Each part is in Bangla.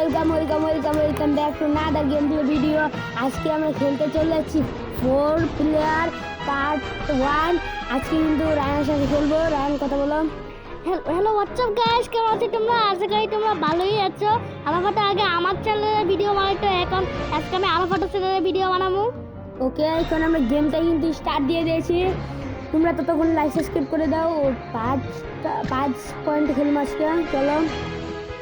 Welcome back to another game play video. আজকে আমরা খেলতে চলে যাচ্ছি 4 প্লেয়ার পার্ট 1। আজকে কিন্তু রায়ানের সাথে খেলবো। রায়ান কথা বলো। হ্যালো হোয়াটসঅ্যাপ গাইস, কেমন আছো তোমরা? আশা করি তোমরা ভালোই আছো। আলাফাটা আগে আমার চ্যানেলে ভিডিও বানাইতো, এখন আজকে আমি আলাফাটা চ্যানেলে ভিডিও বানাবো। ওকে, এখন আমরা গেমটা কিন্তু স্টার্ট দিয়ে দিয়েছি। তোমরা ততক্ষণ লাইক সাবস্ক্রাইব করে দাও। 5 পয়েন্ট খেলবো আজকে। চলো।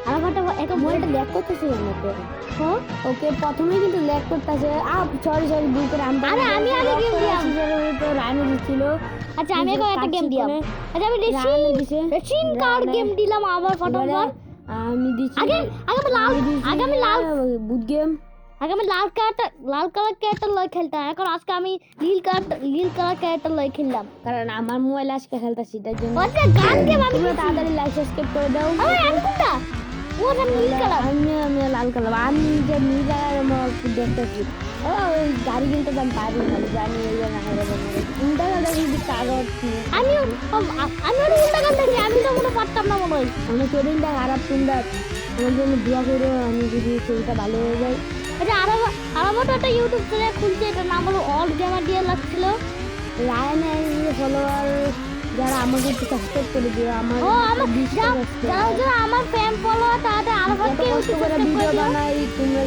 আলাফাটা এখন মোবাইলটা ল্যাগ করতেছে আমাকে। হ্যাঁ ওকে, প্রথমেই কিন্তু ল্যাগ করতেছে। সরি ভুল করে আরে আমি আগে গেম দিলাম। তো রায়ানও দিচ্ছিল। আচ্ছা আমি এখন একটা গেম দিলাম। আচ্ছা আমি রেসিং কার গেম দিলাম আবার ফটোফট। আমি দিচ্ছি আগে আমি লাল বুট গেম। আগে আমি লাল কালার ক্যারেক্টার লয় খেলতাম, এখন আজকে আমি নীল কালার ক্যারেক্টার লয় খেললাম, কারণ আমার মোবাইল আজকে খেলতেছি তার জন্য। আচ্ছা গান গেম আমি তাড়াতাড়ি লাইক সাবস্ক্রাইব করে দাও। আমি কোনটা ও নীল কালার, আমি লাল কালার। আমি যে নীল কালার আমার দেখতেছি। ওই গাড়ি কিনতে আমি পারি না, জানি এই জন্য উল্টা গাড়ি যদি কাগজ আমি উল্টা গান দেখি, আমি তো মনে পারতাম না মনে হয়। আমি শরীরটা খারাপ, তোমরা আমার জন্য দোয়া করো, আমি যদি শরীরটা ভালো হয়ে যায়। আচ্ছা আরো একটা ইউটিউব চ্যানেল খুলছে, এটার নাম হলো অল গেমার দিয়ে লাগছিল। রায়ানের ফলোয়ার যারা আমাকে একটু সাবস্ক্রাইব করে দিও। আমার যারা আমার ফ্যান ফলোয়ার তাদের আলাফাতকে কষ্ট করে ভিডিও বানাই, তোমরা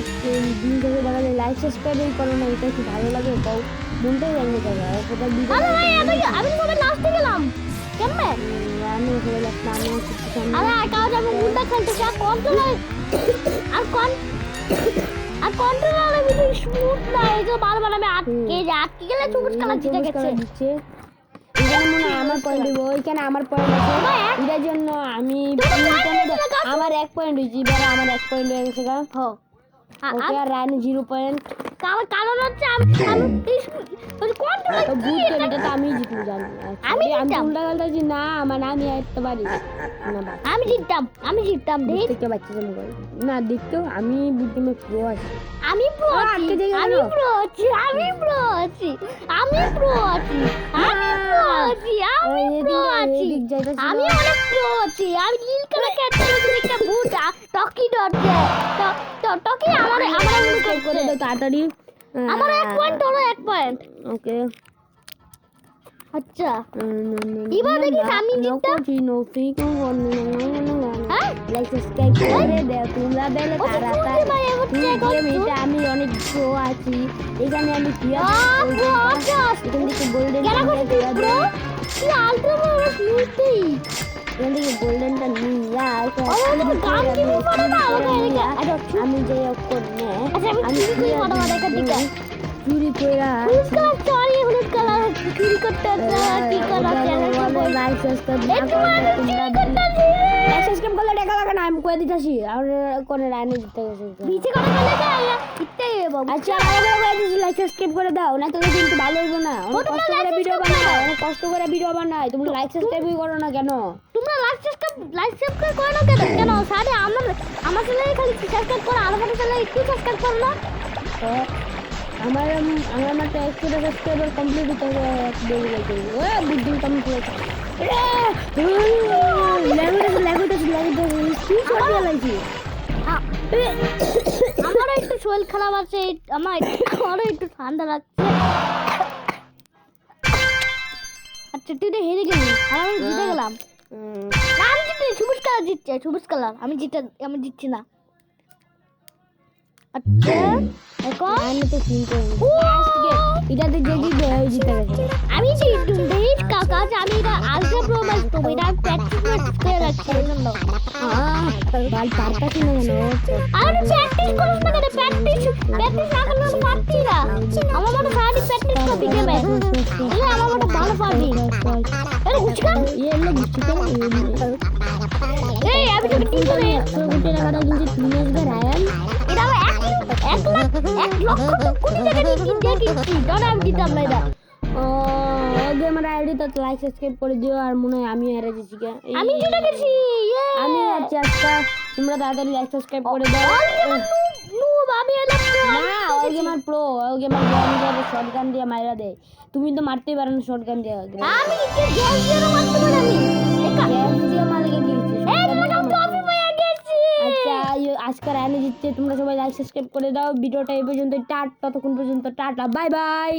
দিন থেকে দেখালে লাইক সাবস্ক্রাইবই করো না, এটা কি ভালো লাগে? কও, মনটাই ভেঙে যাবে। কোথাও ভিডিও আমি সবাই লাস্টে গেলাম কেমনে? আমি হয়ে লাগছে আমি আরে কাজ আমি উল্টা খেলতেছি, আর কন্ট্রোলার আর কন্ট্রোলারে বেশি স্মুথ না, এই যে বারবার আমি আটকে গেলে সবুজ কালার জিতে গেছে। এখানে মনে হয় আমার পয়েন্ট দিব, ওইখানে আমার পয়েন্ট আছে। এটার জন্য আমি আমার 1 পয়েন্ট হয়েছি, এবারে আমার 1 পয়েন্ট হয়ে গেছে। ওকে, আর রায়ান 0 পয়েন্ট। কারণ হচ্ছে আমি আমি জিতবো জানি। আমি উল্টা গেলতেছি না, মানে আমি আসতে পারি না। আমি জিততাম দেখতে বাচ্চা না দেখতো আমি বুদ্ধিমে প্রো আছি। আমি প্রো আছি আমি অনেক প্রো আছি। আমি নীল কালার ক্যারেক্টার একটা ভূত টকি টকি আমার মনে করে দাও তাড়াতাড়ি। আমার 1 পয়েন্ট হলো 1 পয়েন্ট। ওকে, আচ্ছা এবার দেখি আমি জিততাম। লাইক সাবস্ক্রাইব করে দাও তোমরা বেলে তাড়াতাড়ি। এটা আমি অনেক প্রো আছি। এখানে আমি গোল্ডেন গোল্ডেনটা নিয়ে আমি যে চুরি করে হলুদ কালার চুরি করতে কি কালার লাইক সাবস্ক্রাইব করলে টাকা লাগে না, আমি কয়ে দিতেছি। আর করে রায়নে দিতে গেছে আচ্ছা লাইক সাবস্ক্রাইব করে দাও, না তাহলে কিন্তু ভালো হইব না। অনেক কষ্ট করে ভিডিও বানাই, তোমরা লাইক সাবস্ক্রাইবই করো না কেন? তোমরা লাইক সাবস্ক্রাইব করো না কেন? সাথে আমার চ্যানেলে খালি সাবস্ক্রাইব করো, আর আমার চ্যানেলে একটু সাবস্ক্রাইব করো না। আমার মাত্র 100 সাবস্ক্রাইবার কমপ্লিট হতে হবে। বুদ্ধি কমপ্লিট হয়েছে। আমারও একটু শরীর খারাপ আছে, আমারও একটু ঠান্ডা লাগছে। আচ্ছা তুই তো হেরে গেলি আর আমি জিতে গেলাম। আমি জিতে, সবুজ কালার জিতছে, সবুজ কালার। আমি জিতছি না। আচ্ছা এখন আমি তো চিনতে এটাতে যে জিতবে ওই জিতে গেছে। আমি কাকা আমি এটা আলট্রা প্রো ম্যাক্স তো এটা প্র্যাকটিস করে রাখছি এই জন্য। বাল পারতাছি না কেন? আমি প্র্যাকটিস করিস না কেন? প্র্যাকটিস না করলে আমি পারতি না। আমার মনে সারাদিন প্র্যাকটিস করবি গেমে, তাহলে আমার মনে ভালো পারবি। আরে গুচকান এই আমি তোকে কি করে 100 কোটি টাকা কিন্তু তুমি আসবে রায়ান। এটা আমি 1 লক্ষ কোটি টাকা দিয়ে কিনছি, দাঁড়া আমি দিতাম না এটা। আমার আইডি তো লাইক সাবস্ক্রাইব করে দিও। আর মনে হয় আমি হেরে গেছি। আমি জিতে গেছি। আমি আচ্ছা তোমরা তাড়াতাড়ি লাইক সাবস্ক্রাইব করে দাও। না ওই গেমার প্রো, ওই গেমার গান শটগান দিয়ে মাইরা দেয়। তুমি তো মারতেই পারো না শটগান দিয়ে। আমি কি গ্যাস দিয়ে মারতে পারি? আমি গ্যাস দিয়ে মারলে গিয়েছি। এই তোমাকে টপি পেয়ে গেছি। আচ্ছা আজকে রায়না জিতছে, তোমরা সবাই লাইক সাবস্ক্রাইব করে দাও। ভিডিওটা এই পর্যন্ত, ততক্ষণ পর্যন্ত টাটা, বাই বাই।